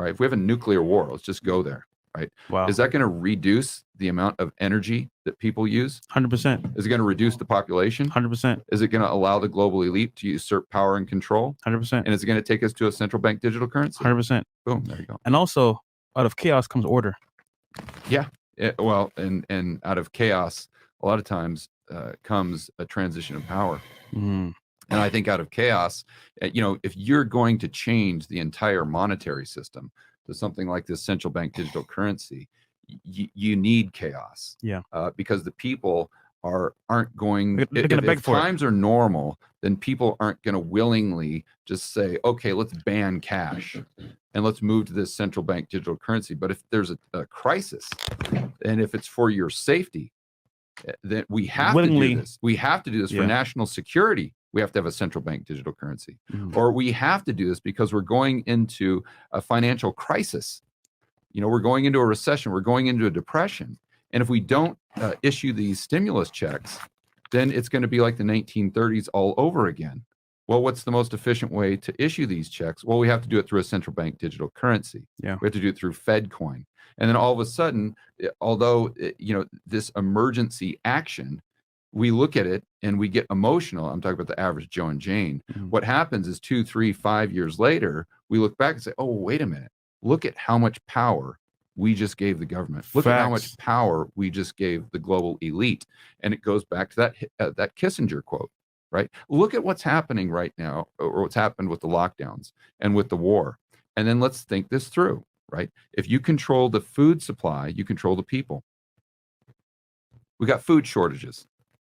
right? If we have a nuclear war, let's just go there, right? Wow. Is that going to reduce the amount of energy that people use? 100%. Is it going to reduce the population? 100%. Is it going to allow the global elite to usurp power and control? 100%. And is it going to take us to a central bank digital currency? 100%. Boom, there you go. And also, out of chaos comes order. Yeah. Well, and out of chaos, a lot of times comes a transition of power. Mm. And I think out of chaos, if you're going to change the entire monetary system to something like this central bank digital currency, you need chaos. Yeah. Because the people aren't going. They're gonna beg if for it. times are normal, then people aren't going to willingly just say, "Okay, let's ban cash and let's move to this central bank digital currency." But if there's a crisis, and if it's for your safety, then we have Willingly. to do this. We have to do this for Yeah. national security. We have to have a central bank digital currency. Mhm. Or we have to do this because we're going into a financial crisis. We're going into a recession. We're going into a depression. And if we don't issue these stimulus checks, then it's going to be like the 1930s all over again. Well, what's the most efficient way to issue these checks? Well, we have to do it through a central bank digital currency. Yeah. We have to do it through FedCoin. And then all of a sudden, although, this emergency action, we look at it and we get emotional. I'm talking about the average Joe and Jane. Mhm. What happens is 2, 3, 5 years later, we look back and say, oh, wait a minute. Look at how much power we just gave the government. Look at how Facts. much power we just gave the global elite. And it goes back to that Kissinger quote, right? Look at what's happening right now, or what's happened with the lockdowns and with the war. And then let's think this through, right? If you control the food supply, you control the people. We got food shortages.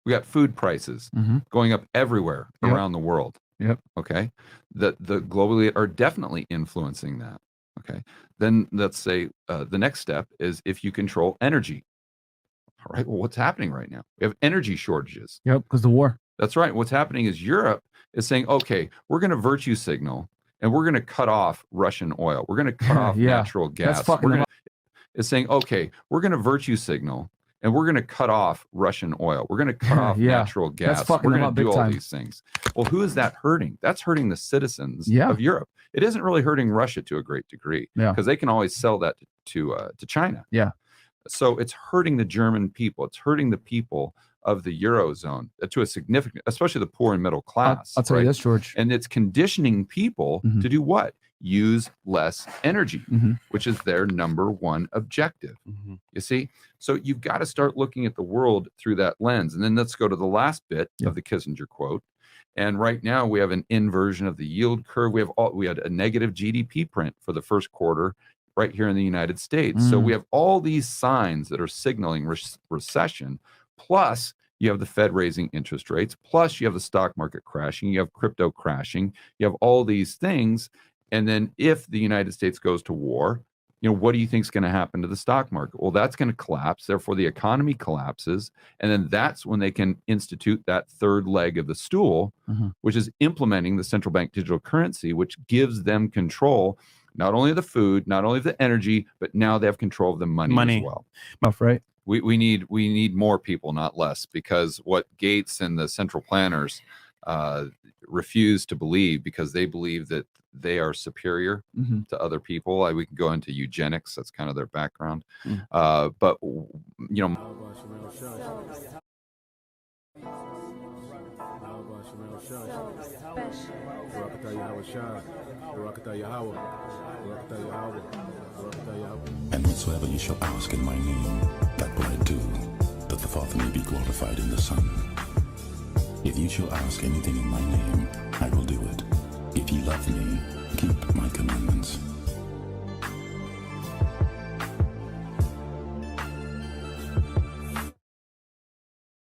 We got food prices going up everywhere Yep. around the world. Yep. Okay. The global elite are definitely influencing that. Okay. Then let's say the next step is if you control energy. All right. Well, what's happening right now? We have energy shortages. Yep, because the war. That's right. What's happening is Europe is saying, okay, we're going to virtue signal and we're going to cut off Russian oil. We're going to cut off Yeah. natural gas. That's fucking We're them gonna, it's saying, okay, we're going to virtue signal and we're going to cut off Russian oil. We're going to cut off Yeah. natural gas. fucking We're them going up to do big all time. these things. Well, who is that hurting? That's hurting the citizens Yeah. of Europe. It isn't really hurting Russia to a great degree Yeah. because they can always sell that to China. Yeah. So it's hurting the German people. It's hurting the people of the Eurozone to a significant, especially the poor and middle class. I'll tell you right? this, George. And it's conditioning people Mhm. to do what? Use less energy, Mhm. which is their number one objective. Mhm. You see? So you've got to start looking at the world through that lens. And then let's go to the last bit Yeah. of the Kissinger quote. And right now we have an inversion of the yield curve. We had a negative GDP print for the first quarter right here in the United States. So Mm. we have all these signs that are signaling recession. Plus, you have the Fed raising interest rates. Plus, you have the stock market crashing. You have crypto crashing. You have all these things. And then if the United States goes to war, what do you think is going to happen to the stock market? Well, that's going to collapse. Therefore, the economy collapses. And then that's when they can institute that third leg of the stool, Mhm. which is implementing the central bank digital currency, which gives them control, not only of the food, not only of the energy, but now they have control of the money Money. as well. Tough, right? We need more people, not less, because what Gates and the central planners refuse to believe, because they believe that they are superior Mhm. to other people. We can go into eugenics. That's kind of their background. Mm. But And whatsoever you shall ask in my name, that will I do, that the Father may be glorified in the Son. If you shall ask anything in my name, I will do it. If ye love me, keep my commandments.